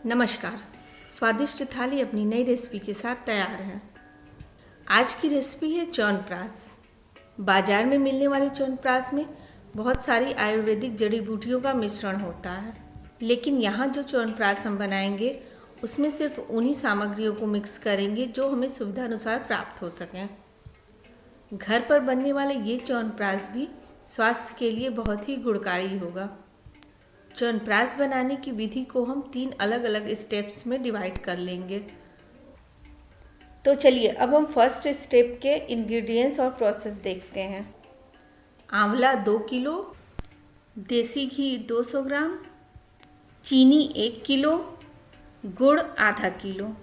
नमस्कार। स्वादिष्ट थाली अपनी नई रेसिपी के साथ तैयार है। आज की रेसिपी है च्यवनप्राश। बाजार में मिलने वाले च्यवनप्राश में बहुत सारी आयुर्वेदिक जड़ी बूटियों का मिश्रण होता है, लेकिन यहाँ जो च्यवनप्राश हम बनाएंगे उसमें सिर्फ उन्हीं सामग्रियों को मिक्स करेंगे जो हमें सुविधानुसार प्राप्त हो सकें। घर पर बनने वाले ये च्यवनप्राश भी स्वास्थ्य के लिए बहुत ही गुणकारी होगा। च्यवनप्राश बनाने की विधि को हम 3 अलग अलग स्टेप्स में डिवाइड कर लेंगे। तो चलिए अब हम फर्स्ट स्टेप के इंग्रेडिएंट्स और प्रोसेस देखते हैं। आंवला 2 किलो, देसी घी 200 ग्राम, चीनी 1 किलो, गुड़ आधा किलो,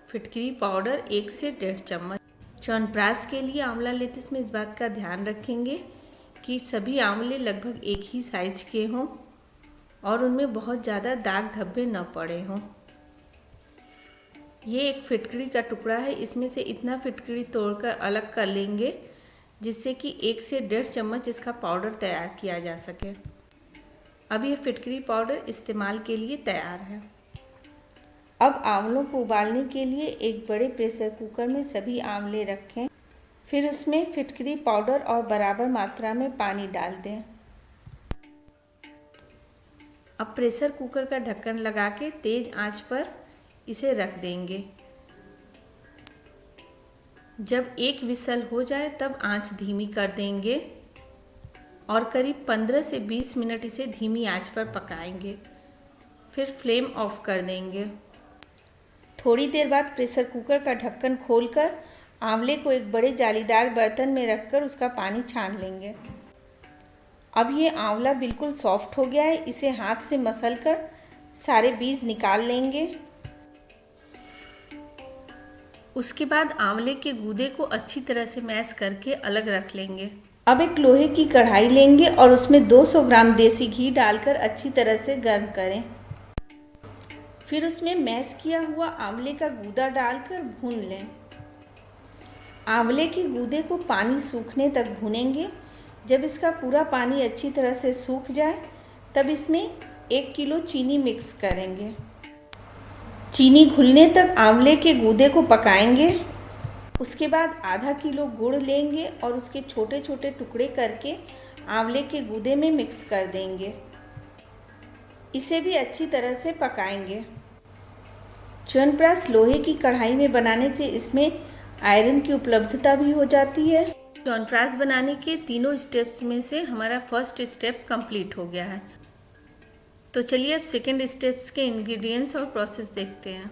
फिटकरी पाउडर 1 से 1.5 चम्मच। च्यवनप्राश के लिए आंवला लेते समय इस बात का ध्यान रखेंगे कि सभी आंवले लगभग एक ही साइज के हों और उनमें बहुत ज़्यादा दाग धब्बे न पड़े हों। ये एक फिटकरी का टुकड़ा है, इसमें से इतना फिटकरी तोड़कर अलग कर लेंगे जिससे कि 1 से 1.5 चम्मच इसका पाउडर तैयार किया जा सके। अब ये फिटकरी पाउडर इस्तेमाल के लिए तैयार है। अब आंवलों को उबालने के लिए एक बड़े प्रेशर कुकर में सभी आंवले रखें, फिर उसमें फिटकरी पाउडर और बराबर मात्रा में पानी डाल दें। अब प्रेशर कुकर का ढक्कन लगा के तेज आंच पर इसे रख देंगे। जब एक विसल हो जाए तब आंच धीमी कर देंगे और करीब 15 से 20 मिनट इसे धीमी आंच पर पकाएंगे, फिर फ्लेम ऑफ कर देंगे। थोड़ी देर बाद प्रेशर कुकर का ढक्कन खोलकर आंवले को एक बड़े जालीदार बर्तन में रखकर उसका पानी छान लेंगे। अब ये आंवला बिल्कुल सॉफ्ट हो गया है, इसे हाथ से मसलकर सारे बीज निकाल लेंगे। उसके बाद आंवले के गूदे को अच्छी तरह से मैश करके अलग रख लेंगे। अब एक लोहे की कढ़ाई लेंगे और उसमें 200 ग्राम देसी घी डालकर अच्छी तरह से गर्म करें। फिर उसमें मैश किया हुआ आंवले का गूदा डालकर भून लें। आंवले के गूदे को पानी सूखने तक भूनेंगे। जब इसका पूरा पानी अच्छी तरह से सूख जाए तब इसमें 1 किलो चीनी मिक्स करेंगे। चीनी घुलने तक आंवले के गूदे को पकाएंगे। उसके बाद आधा किलो गुड़ लेंगे और उसके छोटे छोटे टुकड़े करके आंवले के गूदे में मिक्स कर देंगे। इसे भी अच्छी तरह से पकाएंगे। च्यवनप्राश लोहे की कढ़ाई में बनाने से इसमें आयरन की उपलब्धता भी हो जाती है। च्यवनप्राश बनाने के तीनों स्टेप्स में से हमारा फर्स्ट स्टेप कंप्लीट हो गया है। तो चलिए अब सेकेंड स्टेप्स के इंग्रेडिएंट्स और प्रोसेस देखते हैं।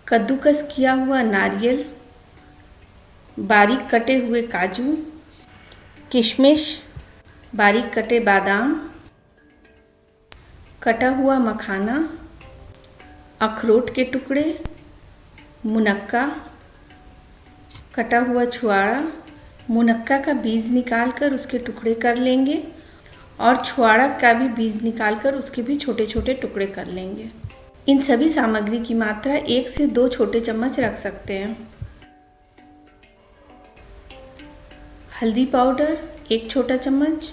कद्दूकस किया हुआ नारियल, बारीक कटे हुए काजू, किशमिश, बारीक कटे बादाम, कटा हुआ मखाना, अखरोट के टुकड़े, मुनक्का, कटा हुआ छुआड़ा। मुनक्का का बीज निकालकर उसके टुकड़े कर लेंगे और छुआड़ा का भी बीज निकालकर उसके भी छोटे छोटे टुकड़े कर लेंगे। इन सभी सामग्री की मात्रा 1 से 2 छोटे चम्मच रख सकते हैं। हल्दी पाउडर 1 छोटा चम्मच,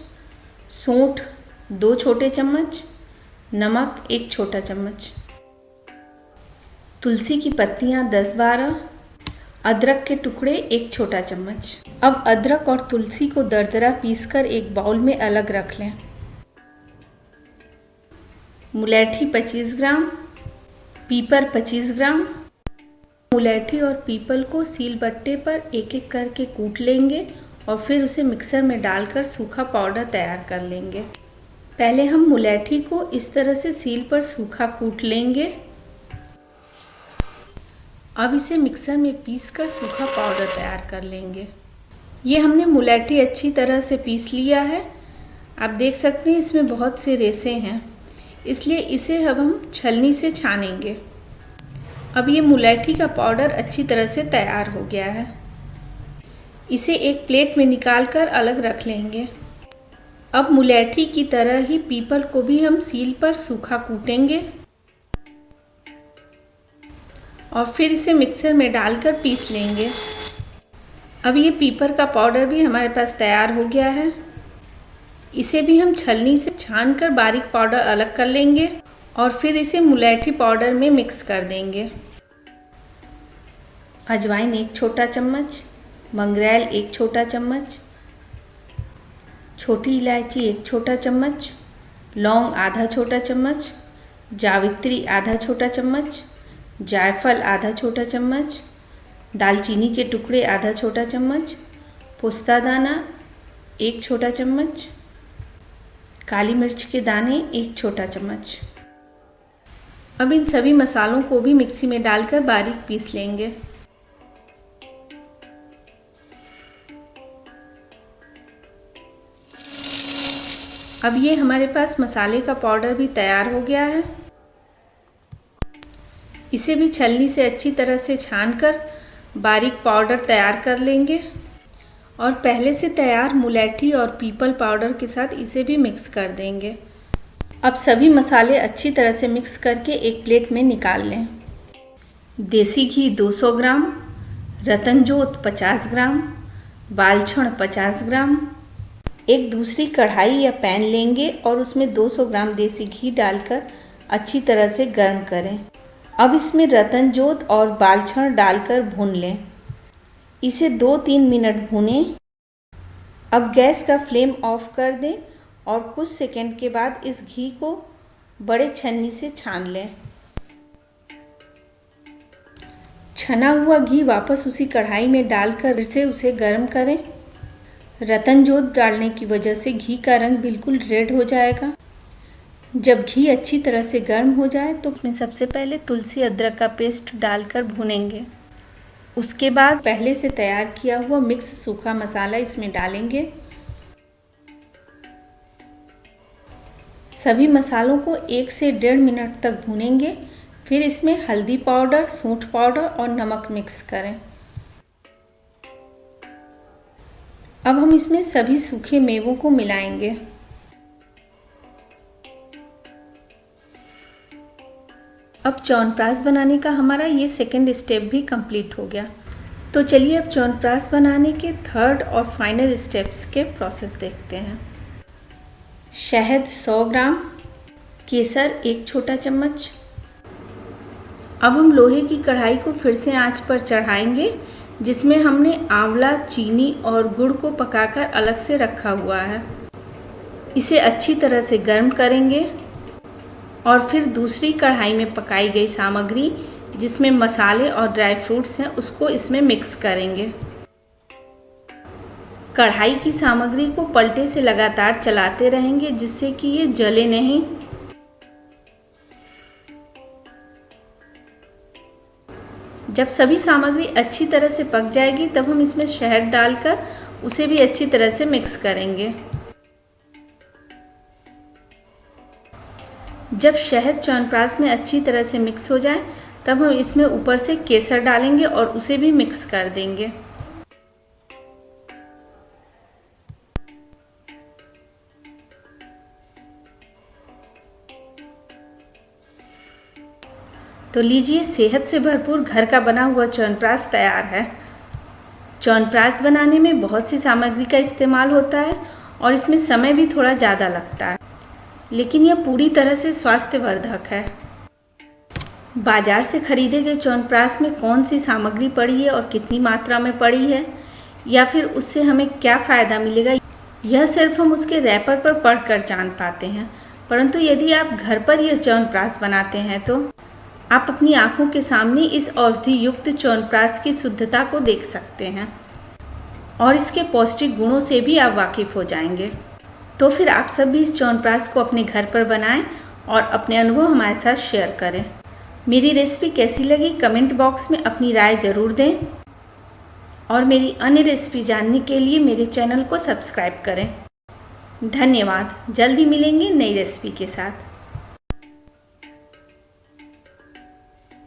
सौंठ 2 छोटे चम्मच, नमक 1 छोटा चम्मच, तुलसी की पत्तियां 10-12, अदरक के टुकड़े 1 छोटा चम्मच। अब अदरक और तुलसी को दरदरा पीसकर एक बाउल में अलग रख लें। मुलैठी 25 ग्राम, पीपर 25 ग्राम। मुलैठी और पीपल को सीलबट्टे पर एक एक करके कूट लेंगे और फिर उसे मिक्सर में डालकर सूखा पाउडर तैयार कर लेंगे। पहले हम मुलैठी को इस तरह से सील पर सूखा कूट लेंगे। अब इसे मिक्सर में पीसकर सूखा पाउडर तैयार कर लेंगे। ये हमने मुलैठी अच्छी तरह से पीस लिया है। आप देख सकते हैं इसमें बहुत से रेसे हैं, इसलिए इसे अब हम छलनी से छानेंगे। अब ये मुलैठी का पाउडर अच्छी तरह से तैयार हो गया है। इसे एक प्लेट में निकालकर अलग रख लेंगे। अब मुलैठी की तरह ही पीपल को भी हम सील पर सूखा कूटेंगे और फिर इसे मिक्सर में डालकर पीस लेंगे। अब ये पीपर का पाउडर भी हमारे पास तैयार हो गया है। इसे भी हम छलनी से छानकर बारीक पाउडर अलग कर लेंगे और फिर इसे मुलैठी पाउडर में मिक्स कर देंगे। अजवाइन 1 छोटा चम्मच, मंगरेल 1 छोटा चम्मच, छोटी इलायची 1 छोटा चम्मच, लौंग आधा छोटा चम्मच, जावित्री आधा छोटा चम्मच, जायफल आधा छोटा चम्मच, दालचीनी के टुकड़े आधा छोटा चम्मच, पोस्ता दाना 1 छोटा चम्मच, काली मिर्च के दाने 1 छोटा चम्मच। अब इन सभी मसालों को भी मिक्सी में डालकर बारीक पीस लेंगे। अब ये हमारे पास मसाले का पाउडर भी तैयार हो गया है। इसे भी छलनी से अच्छी तरह से छानकर बारीक पाउडर तैयार कर लेंगे और पहले से तैयार मुलैठी और पीपल पाउडर के साथ इसे भी मिक्स कर देंगे। अब सभी मसाले अच्छी तरह से मिक्स करके एक प्लेट में निकाल लें। देसी घी 200 ग्राम, रतनजोत 50 ग्राम, बालछण 50 ग्राम। एक दूसरी कढ़ाई या पैन लेंगे और उसमें 200 ग्राम देसी घी डालकर अच्छी तरह से गर्म करें। अब इसमें रतनजोत और बालछण डालकर भून लें। इसे 2-3 मिनट भूनें। अब गैस का फ्लेम ऑफ कर दें और कुछ सेकंड के बाद इस घी को बड़े छन्नी से छान लें। छना हुआ घी वापस उसी कढ़ाई में डालकर फिर से उसे गर्म करें। रतनजोत डालने की वजह से घी का रंग बिल्कुल रेड हो जाएगा। जब घी अच्छी तरह से गर्म हो जाए तो उसमें सबसे पहले तुलसी अदरक का पेस्ट डालकर भूनेंगे। उसके बाद पहले से तैयार किया हुआ मिक्स सूखा मसाला इसमें डालेंगे। सभी मसालों को 1 से 1.5 मिनट तक भूनेंगे। फिर इसमें हल्दी पाउडर, सूंठ पाउडर और नमक मिक्स करें। अब हम इसमें सभी सूखे मेवों को मिलाएंगे। अब च्यवनप्राश बनाने का हमारा ये सेकंड स्टेप भी कंप्लीट हो गया। तो चलिए अब च्यवनप्राश बनाने के थर्ड और फाइनल स्टेप्स के प्रोसेस देखते हैं। शहद 100 ग्राम, केसर 1 छोटा चम्मच। अब हम लोहे की कढ़ाई को फिर से आंच पर चढ़ाएंगे जिसमें हमने आंवला, चीनी और गुड़ को पकाकर अलग से रखा हुआ है। इसे अच्छी तरह से गर्म करेंगे और फिर दूसरी कढ़ाई में पकाई गई सामग्री जिसमें मसाले और ड्राई फ्रूट्स हैं उसको इसमें मिक्स करेंगे। कढ़ाई की सामग्री को पलटे से लगातार चलाते रहेंगे जिससे कि ये जले नहीं। जब सभी सामग्री अच्छी तरह से पक जाएगी तब हम इसमें शहद डालकर उसे भी अच्छी तरह से मिक्स करेंगे। जब शहद च्यवनप्राश में अच्छी तरह से मिक्स हो जाए तब हम इसमें ऊपर से केसर डालेंगे और उसे भी मिक्स कर देंगे। तो लीजिए, सेहत से भरपूर घर का बना हुआ च्यवनप्राश तैयार है। च्यवनप्राश बनाने में बहुत सी सामग्री का इस्तेमाल होता है और इसमें समय भी थोड़ा ज़्यादा लगता है, लेकिन यह पूरी तरह से स्वास्थ्यवर्धक है। बाजार से खरीदे गए च्यवनप्राश में कौन सी सामग्री पड़ी है और कितनी मात्रा में पड़ी है या फिर उससे हमें क्या फ़ायदा मिलेगा, यह सिर्फ हम उसके रैपर पर पढ़कर जान पाते हैं। परंतु यदि आप घर पर यह च्यवनप्राश बनाते हैं तो आप अपनी आंखों के सामने इस औषधि युक्त च्यवनप्राश की शुद्धता को देख सकते हैं और इसके पौष्टिक गुणों से भी आप वाकिफ़ हो जाएंगे। तो फिर आप सब भी इस च्यवनप्राश को अपने घर पर बनाएं और अपने अनुभव हमारे साथ शेयर करें। मेरी रेसिपी कैसी लगी कमेंट बॉक्स में अपनी राय ज़रूर दें और मेरी अन्य रेसिपी जानने के लिए मेरे चैनल को सब्सक्राइब करें। धन्यवाद। जल्दी मिलेंगे नई रेसिपी के साथ।